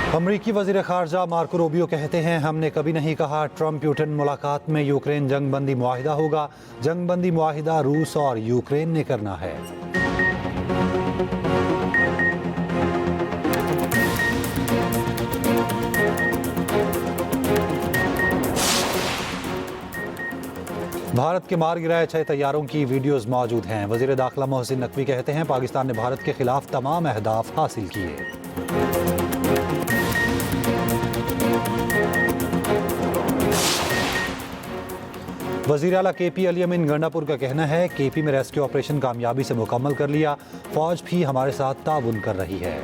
अमरीकी वज़ीर ख़ारजा Marco Rubio कहते हैं, हमने कभी नहीं कहा ट्रंप पुतिन मुलाकात में यूक्रेन जंगबंदी मुआहिदा होगा। जंगबंदी मुआहिदा रूस और यूक्रेन ने करना है। भारत के मार गिराए 6 तैयारों की वीडियोस मौजूद हैं। वज़ीर दाखिला मोहसिन नकवी कहते हैं, पाकिस्तान ने भारत के खिलाफ तमाम अहदाफ हासिल किए। वज़ीर आला KP अली अमीन गंडापुर का कहना है, KP में रेस्क्यू ऑपरेशन कामयाबी से मुकम्मल कर लिया। फौज भी हमारे साथ ताउन कर रही है।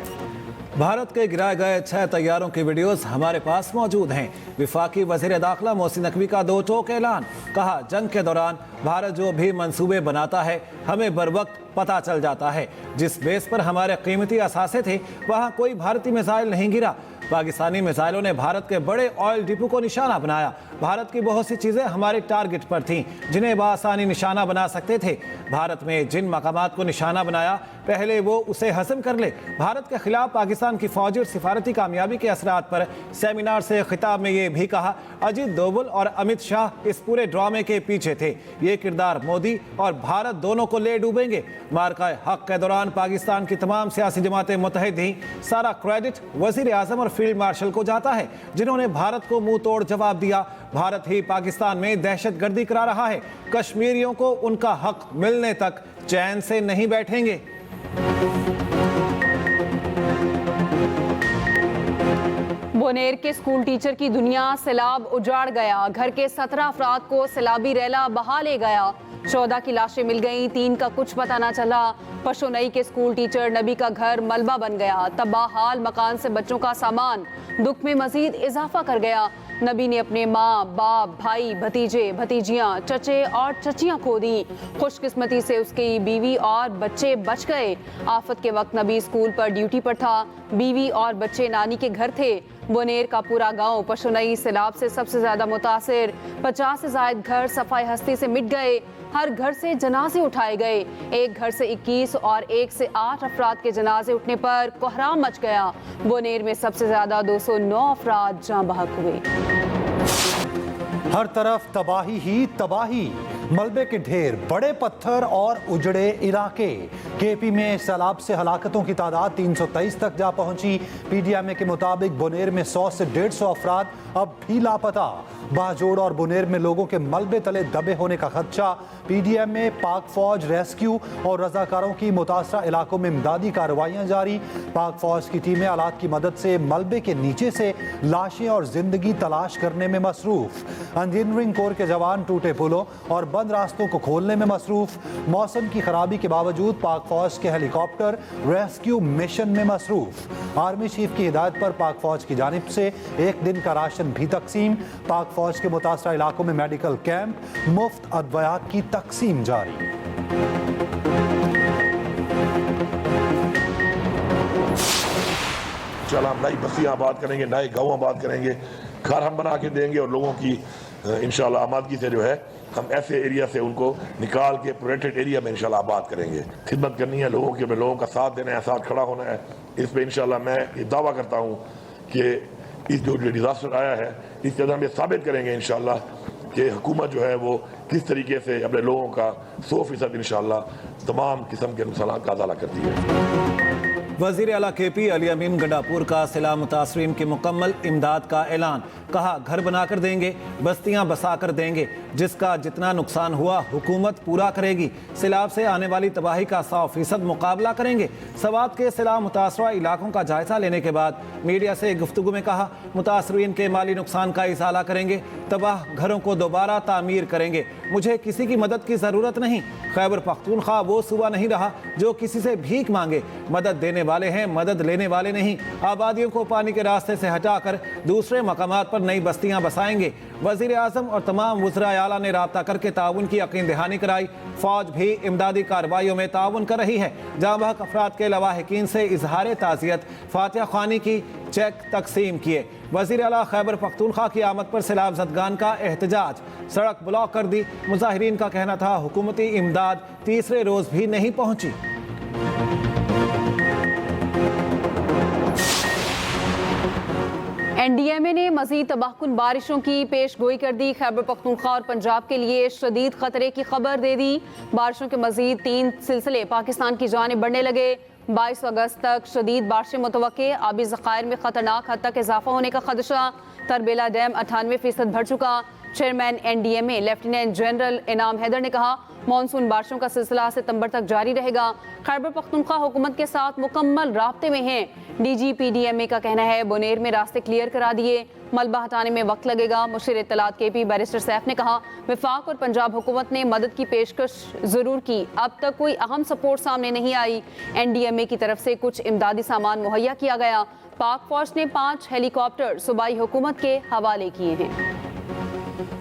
भारत के गिराए गए 6 तैयारों की वीडियोस हमारे पास मौजूद हैं। विफाकी वज़ीर दाखिला मोहसिन नकवी का दो टोक ऐलान। कहा, जंग के दौरान भारत जो भी मंसूबे बनाता है हमें बर वक्त पता चल जाता है। जिस बेस पर हमारे कीमती असासे थे वहाँ कोई भारतीय मिसाइल नहीं गिरा। पाकिस्तानी मिसाइलों ने भारत के बड़े ऑयल डिपो को निशाना बनाया। भारत की बहुत सी चीज़ें हमारे टारगेट पर थीं जिन्हें बआसानी निशाना बना सकते थे। भारत में जिन मकामात को निशाना बनाया पहले वो उसे हज़म कर ले। भारत के खिलाफ पाकिस्तान की फौजी और सिफारती कामयाबी के असरात पर सेमिनार से खिताब में ये भी कहा, अजीत दोवल और अमित शाह इस पूरे ड्रामे के पीछे थे। ये किरदार मोदी और भारत दोनों को ले डूबेंगे। मार्का हक के दौरान पाकिस्तान की तमाम सियासी जमातें मुत्तहिद थीं। सारा क्रेडिट वज़ीर आज़म और फील्ड मार्शल को जाता है जिन्होंने भारत को मुंह तोड़ जवाब दिया। भारत ही पाकिस्तान में दहशतगर्दी करा रहा है। कश्मीरियों को उनका हक मिलने तक चैन से नहीं बैठेंगे। बोनेर के स्कूल टीचर की दुनिया सैलाब उजाड़ गया। घर के 17 अफराद को सैलाबी रैला बहा ले गया। 14 की लाशें मिल गईं, 3 का कुछ पता न चला। पशोनई के स्कूल टीचर नबी का घर मलबा बन गया। तबाह हाल मकान से बच्चों का सामान दुख में मजीद इजाफा कर गया। नबी ने अपने माँ, बाप, भाई, भतीजे, भतीजियाँ, चचे और चचियाँ खो दी। खुशकिस्मती से उसकी बीवी और बच्चे बच गए। आफत के वक्त नबी स्कूल पर ड्यूटी पर था। बीवी और बच्चे नानी के घर थे। बोनेर का पूरा गांव पशोनई सैलाब से सबसे ज्यादा मुतासिर। 50 से ज्यादा घर सफाई हस्ती से मिट गए। हर घर से जनाजे उठाए गए। एक घर से 21 और 1 से 8 अफराद के जनाजे उठने पर कोहराम मच गया। बोनेर में सबसे ज्यादा 209 अफराद जाँ बहक हुए। हर तरफ तबाही ही तबाही, मलबे के ढेर, बड़े पत्थर और उजड़े इलाके। KP में सैलाब से हलाकतों की तादाद 323 तक जा पहुंची। PDMA के मुताबिक बोनेर में 100 से 150 अफराद अब भी लापता। बाजोड़ और बोनेर में लोगों के मलबे तले दबे होने का खदशा। PDMA, पाक फौज, रेस्क्यू और रजाकारों की मुतासरा इलाकों में इमदादी कार्रवाइयाँ जारी। पाक फौज की टीमें आलात की मदद से मलबे के नीचे से लाशें और जिंदगी तलाश करने में मसरूफ। इंजीनियरिंग कोर के जवान टूटे पुलों और बंद रास्तों को खोलने में मसरूफ। मौसम की खराबी के बावजूद पाक फौज के हेलीकॉप्टर रेस्क्यू मिशन में मसरूफ। आर्मी चीफ की हिदायत पर पाक फौज की जानिब से 1 दिन का राशन भी तकसीम। पाक फौज के मुतासरा इलाकों में मेडिकल कैंप, मुफ्त अदवियात की तकसीम जारी। चल हम नई बस्तियाँ आबाद करेंगे, नए गाँव आबाद करेंगे, घर हम बना के देंगे और लोगों की इंशाल्लाह आबादगी से जो है हम ऐसे एरिया से उनको निकाल के प्रोटेक्टेड एरिया में इंशाल्लाह आबाद करेंगे। खिदमत करनी है लोगों की, लोगों का साथ देना है, साथ खड़ा होना है। इस पे इंशाल्लाह मैं ये दावा करता हूँ कि इस जो डिजास्टर आया है इस तरह हम ये साबित करेंगे इंशाल्लाह कि हुकूमत जो है वो किस तरीके से अपने लोगों का 100% इंशाल्लाह तमाम किस्म के नुकसान का अदाला करती है। वज़ीर आला KP अली अमीन गंडापुर का सैलाब मुतासरीन की मुकम्मल इमदाद का ऐलान। कहा, घर बनाकर देंगे, बस्तियां बसा कर देंगे, जिसका जितना नुकसान हुआ हुकूमत पूरा करेगी। सैलाब से आने वाली तबाही का 100% मुकाबला करेंगे। सवात के सैलाब मुतासरा इलाकों का जायजा लेने के बाद मीडिया से गुफ्तगू में कहा, मुतासरीन के माली नुकसान का इजाला करेंगे, तबाह घरों को दोबारा तामीर करेंगे। मुझे किसी की मदद की ज़रूरत नहीं। खैबर पख्तूनख्वा वो सूबा नहीं रहा जो किसी से भीख मांगे। मदद देने वाले हैं, मदद लेने वाले नहीं। आबादियों को पानी के रास्ते से हटाकर दूसरे मकामात पर नई बस्तियां बसाएंगे। वज़ीर आज़म और तमाम वज़राए आला ने राब्ता करके ताउन की यकीन दहानी कराई। फौज भी इमदादी कार्रवाइयों में ताउन कर रही है। जाँ बहक अफराद के लवाहिकीन से इजहार ताज़ियत, फातिहा ख़्वानी की, चेक तकसीम किए। वज़ीर आला खैबर पख्तूनख्वा की आमद पर सैलाब ज़दगान का एहतजाज, सड़क ब्लॉक कर दी। मुजाहिरीन का कहना था हुकूमती इमदाद तीसरे रोज़ भी नहीं पहुँची। एनडीएमए ने मजीद तबाहकुन बारिशों की पेश गोई कर दी। खैबर पख्तूनख्वा और पंजाब के लिए शदीद खतरे की खबर दे दी। बारिशों के मजीद 3 सिलसिले पाकिस्तान की जानिब बढ़ने लगे। 22 अगस्त तक शदीद बारिशें मुतवक्के। आबी ज़खायर में खतरनाक हद तक इजाफा होने का खदशा। तरबेला डैम 98% भर चुका। चेयरमैन एनडीएमए लेफ्टिनेंट जनरल इनाम हैदर ने कहा, मानसून बारिशों का सिलसिला सितंबर तक जारी रहेगा। खैबर पख्तूनख्वा हुकूमत के साथ मुकम्मल राब्ते में है। डीजीपीडीएमए का कहना है बोनेर में रास्ते क्लियर करा दिए, मलबा हटाने में वक्त लगेगा। मुशीर इत्तलात केपी बैरिस्टर सैफ ने कहा, वफाक और पंजाब हुकूमत ने मदद की पेशकश जरूर की, अब तक कोई अहम सपोर्ट सामने नहीं आई। एनडीएमए की तरफ से कुछ इमदादी सामान मुहैया किया गया। पाक फौज ने 5 हेलीकॉप्टर सूबाई हुकूमत के हवाले किए हैं।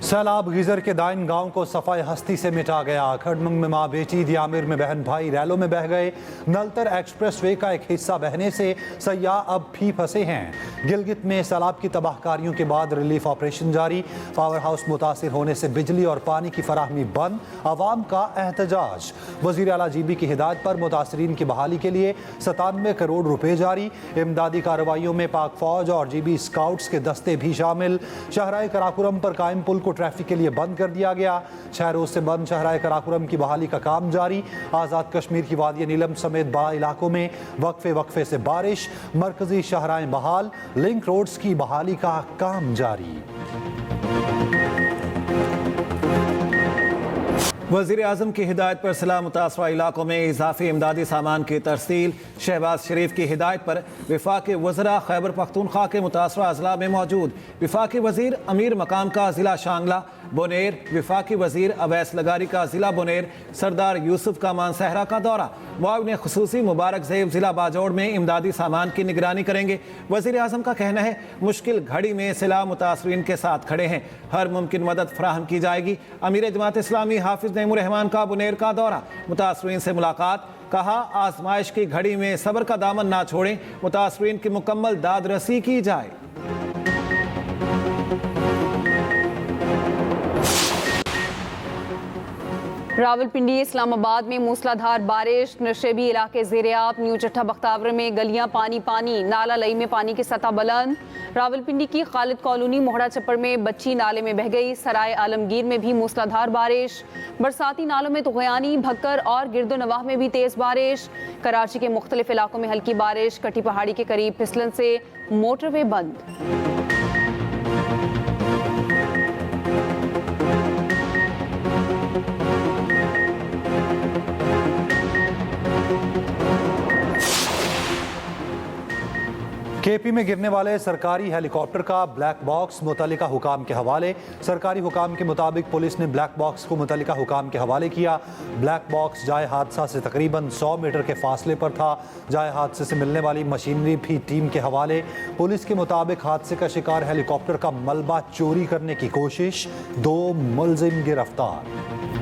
सैलाब गिजर के दाइन गांव को सफाई हस्ती से मिटा गया। खड़मंग में माँ बेटी, दियामिर में बहन भाई रैलों में बह गए। नलतर एक्सप्रेस वे का एक हिस्सा बहने से सयाह अब भी फंसे हैं। गिलगित में सैलाब की तबाहकारियों के बाद रिलीफ ऑपरेशन जारी। पावर हाउस मुतासिर होने से बिजली और पानी की फराहमी बंद। अवाम का एहतजाज। वज़ीर आला जीबी की हिदायत पर मुतासरीन की बहाली के लिए 97 करोड़ रुपए जारी। इमदादी कार्रवाइयों में पाक फौज और जीबी स्काउट्स के दस्ते भी शामिल। शहराए कराकुरम पर कायम पुल को ट्रैफिक के लिए बंद कर दिया गया। 6 रोज से बंद शहराए कराकुरम की बहाली का काम जारी। आज़ाद कश्मीर की वादी नीलम समेत बड़ा इलाकों में वक्फे से बारिश। मरकजी शहराएं बहाल। लिंक रोड्स की बहाली का काम जारी। वज़ीर आज़म की हिदायत पर सिला मुतासरा इलाकों में इजाफी इमदादी सामान की तरसील। शहबाज शरीफ की हिदायत पर वफाकी वज़रा खैबर पख्तूनख्वा के मुतासरा अजला में मौजूद। वफाकी वज़ीर अमीर मकाम का ज़िला शांगला बोनेर, वफाकी वज़ीर अवैस लगारी का ज़िला बोनेर, सरदार यूसुफ का मानसहरा का दौरा। मुआविन खुसूसी मुबारक ज़ेब ज़िला बाजौड़ में इमदादी सामान की निगरानी करेंगे। वज़ीर आज़म का कहना है, मुश्किल घड़ी में सिला मुतासरीन के साथ खड़े हैं, हर मुमकिन मदद फराहम की जाएगी। अमीर जमात इस्लामी हाफिज़ नईमुर रहमान का बुनेर का दौरा, मुतासरीन से मुलाकात। कहा, आजमाइश की घड़ी में सब्र का दामन ना छोड़ें, मुतासरीन की मुकम्मल दादरसी की जाए। रावलपिंडी इस्लामाबाद में मूसलाधार बारिश। नशेबी इलाके ज़ेर-ए-आब। न्यू चट्टा बख्तावर में गलियां पानी, नाला लई में पानी की सतह बुलंद। रावलपिंडी की खालिद कॉलोनी मोहड़ा चप्पर में बच्ची नाले में बह गई। सराय आलमगीर में भी मूसलाधार बारिश। बरसाती नालों में तुग़यानी, भक्कर और गिरदोनवाह में भी तेज़ बारिश। कराची के मुख्तलिफ इलाकों में हल्की बारिश। कटी पहाड़ी के करीब फिसलन से मोटरवे बंद। केपी में गिरने वाले सरकारी हेलीकॉप्टर का ब्लैक बॉक्स मुतल्लिका हुकाम के हवाले। सरकारी हुकाम के मुताबिक पुलिस ने ब्लैक बॉक्स को मुतल्लिका हुकाम के हवाले किया। ब्लैक बॉक्स जाए हादसा से तकरीबन 100 मीटर के फासले पर था। जाए हादसे से मिलने वाली मशीनरी भी टीम के हवाले। पुलिस के मुताबिक हादसे का शिकार हेलीकॉप्टर का मलबा चोरी करने की कोशिश। 2 मुलजिम गिरफ्तार।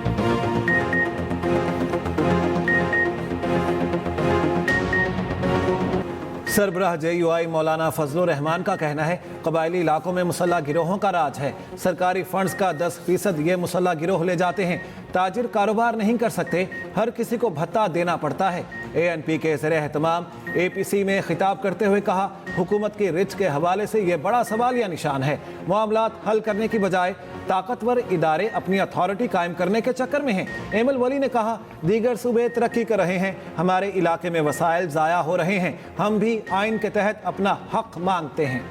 सरबराह JUI मौलाना फजलुर रहमान का कहना है, कबायली इलाकों में मुसल्ला गिरोहों का राज है। सरकारी फंड्स का 10% ये मुसल्ला गिरोह ले जाते हैं। ताजिर कारोबार नहीं कर सकते, हर किसी को भत्ता देना पड़ता है। ANP के ज़ेर एहतमाम APC में खिताब करते हुए कहा, हुकूमत की रिच के हवाले से ये बड़ा सवाल या निशान है। मामलात हल करने की बजाय ताकतवर इदारे अपनी अथॉरिटी कायम करने के चक्कर में हैं। एमल वली ने कहा, दीगर सूबे तरक्की कर रहे हैं, हमारे इलाके में वसाइल ज़ाया हो रहे हैं, हम भी आइन के तहत अपना हक मांगते हैं।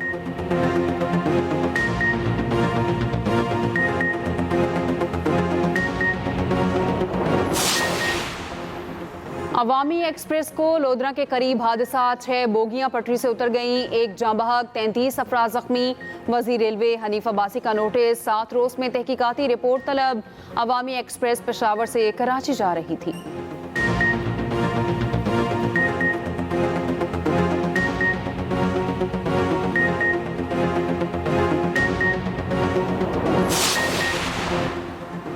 अवामी एक्सप्रेस को लोधरा के करीब हादसा। 6 बोगियां पटरी से उतर गईं, 1 जाँ बहक, 33 अफराद जख्मी। वज़ीर रेलवे हनीफ अब्बासी का नोटिस, 7 रोज में तहकीकाती रिपोर्ट तलब। अवामी एक्सप्रेस पेशावर से कराची जा रही थी।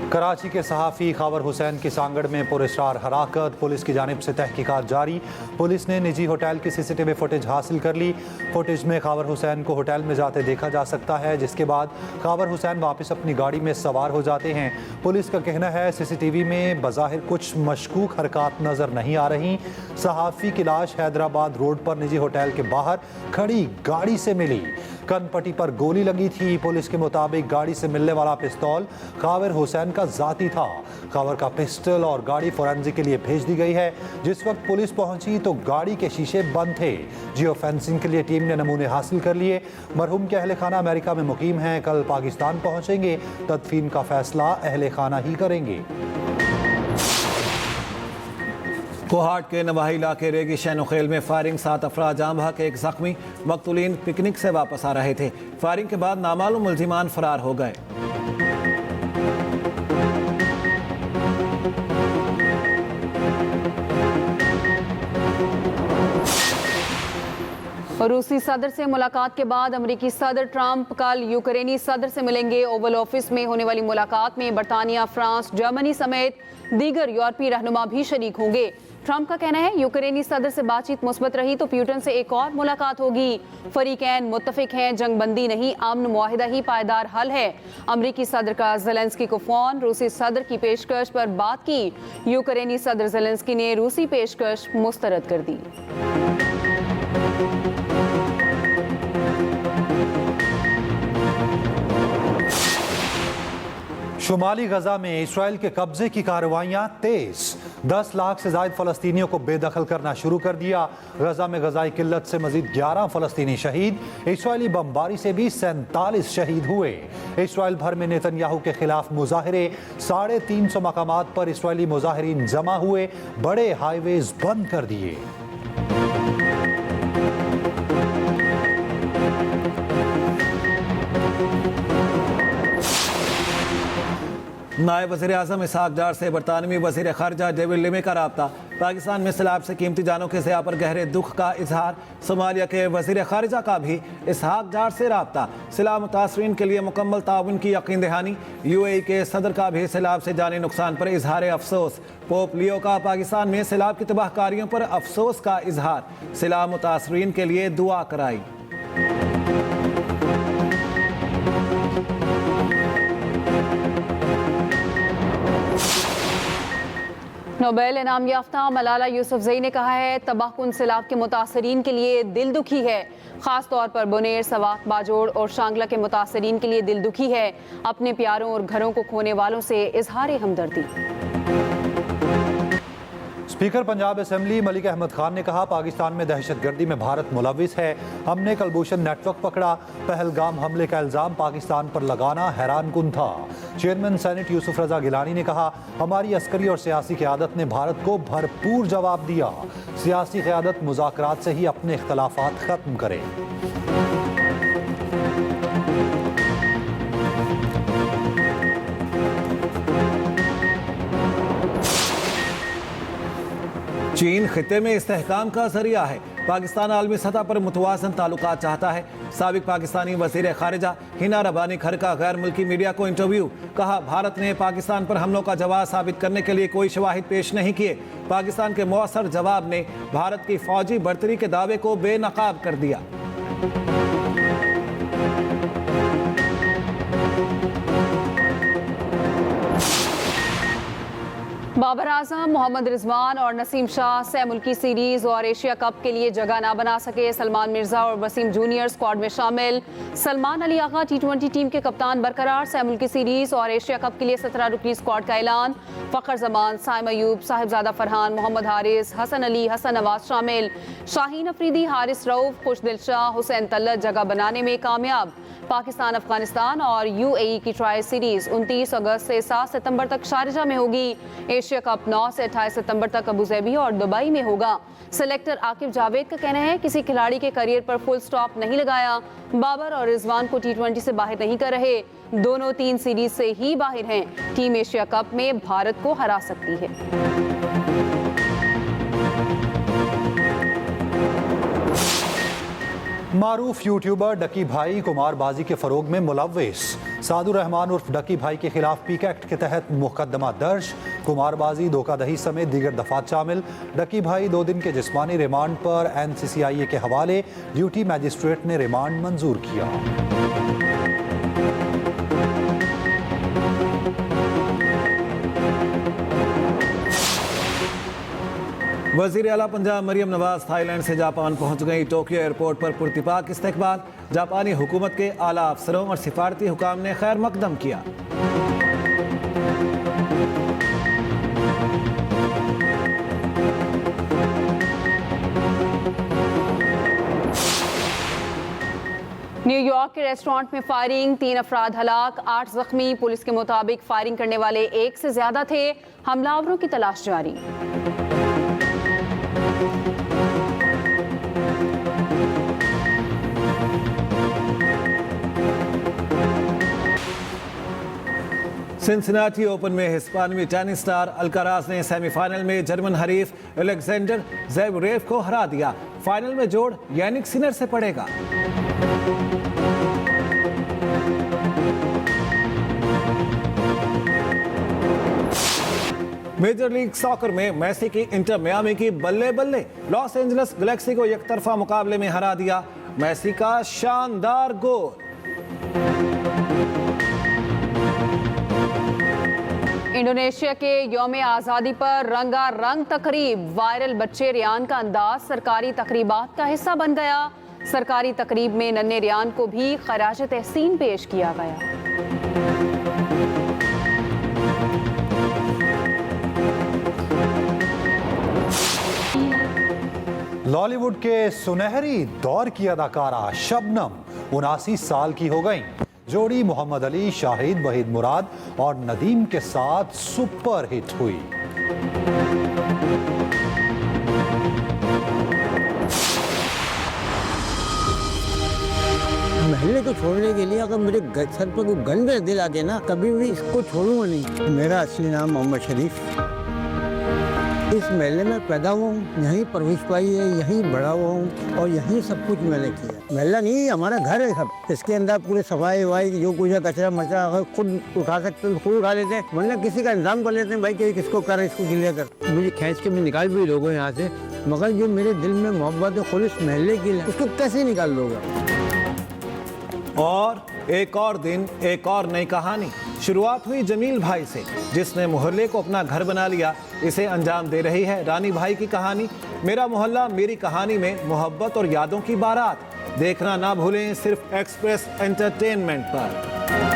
कराची के सहाफ़ी खावर हुसैन की सांगड़ में पुरस्कार हराकत। पुलिस की जानिब से तहकीकात जारी। पुलिस ने निजी होटल की CCTV फुटेज हासिल कर ली। फुटेज में खावर हुसैन को होटल में जाते देखा जा सकता है, जिसके बाद खावर हुसैन वापस अपनी गाड़ी में सवार हो जाते हैं। पुलिस का कहना है, CCTV में बज़ाहिर कुछ मशकूक हरकत नज़र नहीं आ रही। सहाफ़ी की लाश हैदराबाद रोड पर निजी होटल के बाहर खड़ी गाड़ी से मिली। कनपट्टी पर गोली लगी थी। पुलिस के मुताबिक गाड़ी से मिलने वाला पिस्तौल काविर हुसैन का जाती था। काविर का पिस्टल और गाड़ी फोरेंसिक के लिए भेज दी गई है। जिस वक्त पुलिस पहुंची तो गाड़ी के शीशे बंद थे। जियो फेंसिंग के लिए टीम ने नमूने हासिल कर लिए। मरहूम के अहले खाना अमेरिका में मुकीम हैं, कल पाकिस्तान पहुंचेंगे। तदफीन का फैसला अहले खाना ही करेंगे। कोहाट के नवाही इलाके रेगी शैनोखेल में फायरिंग, 7 अफराद जाम बहक, 1 जख्मी। मकतूलीन पिकनिक से वापस आ रहे थे। फायरिंग के बाद नामालूम मुल्जिमान फरार हो गए। रूसी सदर से मुलाकात के बाद अमेरिकी सदर ट्रंप कल यूक्रेनी सदर से मिलेंगे। ओवल ऑफिस में होने वाली मुलाकात में बरतानिया, फ्रांस, जर्मनी समेत दीगर यूरोपीय रहनुमा भी शरीक होंगे। ट्रंप का कहना है यूक्रेनी सदर से बातचीत मुस्बत रही तो प्यूटन से एक और मुलाकात होगी। फरीकैन मुत्तफिक हैं, जंगबंदी नहीं, अमन मुआहिदा ही पायदार हल है। अमरीकी सदर का ज़ेलेंस्की को फोन, रूसी सदर की पेशकश पर बात की। यूक्रेनी सदर ज़ेलेंस्की ने रूसी पेशकश मुस्तरद कर दी। शुमाली गजा में इसराइल के कब्जे की कार्रवाइयां तेज। 10 लाख से ज्यादा फलस्तीनियों को बेदखल करना शुरू कर दिया। गजा में गजाई किल्लत से मजीद 11 फलस्तीनी शहीद। इसराइली बमबारी से भी 47 शहीद हुए। इसराइल भर में नेतन्याहू के खिलाफ मुजाहिरे, 350 मकामात पर इसराइली मुजाहिरीन जमा हुए। बड़े हाईवेज बंद कर दिए। नायब वज़ीर आज़म इसहाक डार से बरतानवी वज़ीर ख़ारजा डेविड लिमे का राब्ता। पाकिस्तान में सैलाब से कीमती जानों के ज़िया पर गहरे दुख का इजहार। सोमालिया के वज़ीर ख़ारजा का भी इसहाक डार से राब्ता। सैलाब मुतासरीन के लिए मुकम्मल ताउन की यकीन दहानी। UAE के सदर का भी सैलाब से जानी नुकसान पर इजहार अफसोस। पोप लियो का पाकिस्तान में सैलाब की तबाहकारियों पर अफसोस का इजहार। सैलाब मुतासरीन के लिए दुआ कराई। नोबेल इनाम याफ्ता मलाला यूसुफजई ने कहा है तबाहकुन सैलाब के मुतासरीन के लिए दिल दुखी है। खास तौर पर बोनेर, सवात, बाजोड़ और शांगला के मुतासरीन के लिए दिल दुखी है। अपने प्यारों और घरों को खोने वालों से इजहार हमदर्दी। स्पीकर पंजाब असेंबली मलिक अहमद खान ने कहा पाकिस्तान में दहशतगर्दी में भारत मुलविस है। हमने कलभूषण नेटवर्क पकड़ा। पहलगाम हमले का इल्जाम पाकिस्तान पर लगाना हैरानकुन था। चेयरमैन सेनेट यूसुफ रजा गिलानी ने कहा हमारी अस्करी और सियासी क़यादत ने भारत को भरपूर जवाब दिया। सियासी क़यादत मुज़ाकरात से ही अपने इख्तलाफात खत्म करे। चीन खिते में इस्तेहकाम का जरिया है। पाकिस्तान आलमी सतह पर मुतवाज़न ताल्लुकात चाहता है। साबिक पाकिस्तानी वज़ीर ख़ारिजा हिना रबानी खर का गैर मुल्की मीडिया को इंटरव्यू। कहा भारत ने पाकिस्तान पर हमलों का जवाब साबित करने के लिए कोई शवाहिद पेश नहीं किए। पाकिस्तान के मौसर जवाब ने भारत की फौजी बढ़तरी के दावे को बेनकाब कर दिया। बाबर आजम, मोहम्मद रिजवान और नसीम शाह सह मुल्की सीरीज और एशिया कप के लिए जगह ना बना सके। सलमान मिर्जा और वसीम जूनियर स्क्वाड में शामिल। सलमान अली आगा T20 टीम के कप्तान बरकरार। सह मुल्की सीरीज और एशिया कप के लिए 17 रुकनी स्क्वाड का ऐलान। फ़खर जमान, साइम अयूब, साहिबजादा फरहान, मोहम्मद हारिस, हसन अली, हसन नवाज शामिल। शाहीन अफरीदी, हारिस रऊफ, खुशदिल शाह, हुसैन तल्लत जगह बनाने में कामयाब। पाकिस्तान, अफगानिस्तान और UAE की ट्रायल सीरीज 29 अगस्त से 7 सितंबर तक शारजा में होगी। एशिया कप 9 से 28 सितंबर तक अबूधाबी और दुबई में होगा। सेलेक्टर आकिब जावेद का कहना है किसी खिलाड़ी के करियर पर फुल स्टॉप नहीं लगाया। बाबर और रिजवान को T20 से बाहर नहीं कर रहे। दोनों 3 सीरीज से ही बाहर हैं। टीम एशिया कप में भारत को हरा सकती है। मारूफ यूट्यूबर डकी भाई कुमारबाजी के फरोग में मुलव्विस। सादुर रहमान उर्फ डकी भाई के खिलाफ पीक एक्ट के तहत मुकदमा दर्ज। कुमारबाजी, धोखाधड़ी समेत दीगर दफात शामिल। डकी भाई 2 दिन के जिस्मानी रिमांड पर NCCIA के हवाले। ड्यूटी मैजिस्ट्रेट ने रिमांड मंजूर किया। वजीर आला पंजाब मरियम नवाज थाईलैंड से जापान पहुंच गई। टोक्यो एयरपोर्ट पर पुरतिपाक इस्तकबाल। जापानी हुकूमत के आला अफसरों और सिफारती हुकाम ने खैर मकदम किया। न्यूयॉर्क के रेस्टोरेंट में फायरिंग, 3 अफराद हलाक, 8 जख्मी। पुलिस के मुताबिक फायरिंग करने वाले 1 से ज्यादा थे। हमलावरों की तलाश जारी। सिंसिनाटी ओपन में हिस्पानवी टेनिस स्टार अल्काराज ने सेमीफाइनल में जर्मन हरीफ अलेक्जेंडर ज़वेरेव को हरा दिया। फाइनल में जोड़ यानिक सिनर से पड़ेगा। मेजर लीग सॉकर में मेसी की इंटर मियामी की बल्ले बल्ले। लॉस एंजल्स गैलेक्सी को एकतरफा मुकाबले में हरा दिया। मेसी का शानदार गोल। इंडोनेशिया के यौम आज़ादी पर रंगारंग तकरीब। वायरल बच्चे रियान का अंदाज सरकारी तकरीबात का हिस्सा बन गया। सरकारी तकरीब में नन्हे रियान को भी खराज तहसीन पेश किया गया। लॉलीवुड के सुनहरी दौर की अदाकारा शबनम 79 साल की हो गई। जोड़ी मोहम्मद अली, शाहिद, वहीद मुराद और नदीम के साथ सुपर हिट हुई। महल्ले को छोड़ने के लिए अगर मेरे सर पर कोई गन में दिला दे ना, कभी भी इसको छोड़ूंगा नहीं। मेरा असली नाम मोहम्मद शरीफ। इस महल्ले में पैदा हुआ हूँ, यहीं परवरिश पाई है, यहीं बड़ा हुआ हूँ और यहीं सब कुछ मैंने किया। महल्ला नहीं, हमारा घर है सब। इसके अंदर पूरे सफाई वफाई जो कुछ है, कचरा मचरा अगर खुद उठा सकते तो खुद उठा लेते हैं, वरना किसी का इंतजाम कर लेते हैं। भाई कि किसको कर, इसको क्लियर कर। मुझे खींच के मैं निकाल भी लोगों यहाँ से, मगर जो मेरे दिल में मोहब्बत है खुलिस महल्ले की है, उसको कैसे निकाल लोगे। और एक और दिन, एक और नई कहानी। शुरुआत हुई जमील भाई से, जिसने मोहल्ले को अपना घर बना लिया। इसे अंजाम दे रही है रानी भाई की कहानी। मेरा मोहल्ला मेरी कहानी में मोहब्बत और यादों की बारात। देखना ना भूलें सिर्फ एक्सप्रेस एंटरटेनमेंट पर।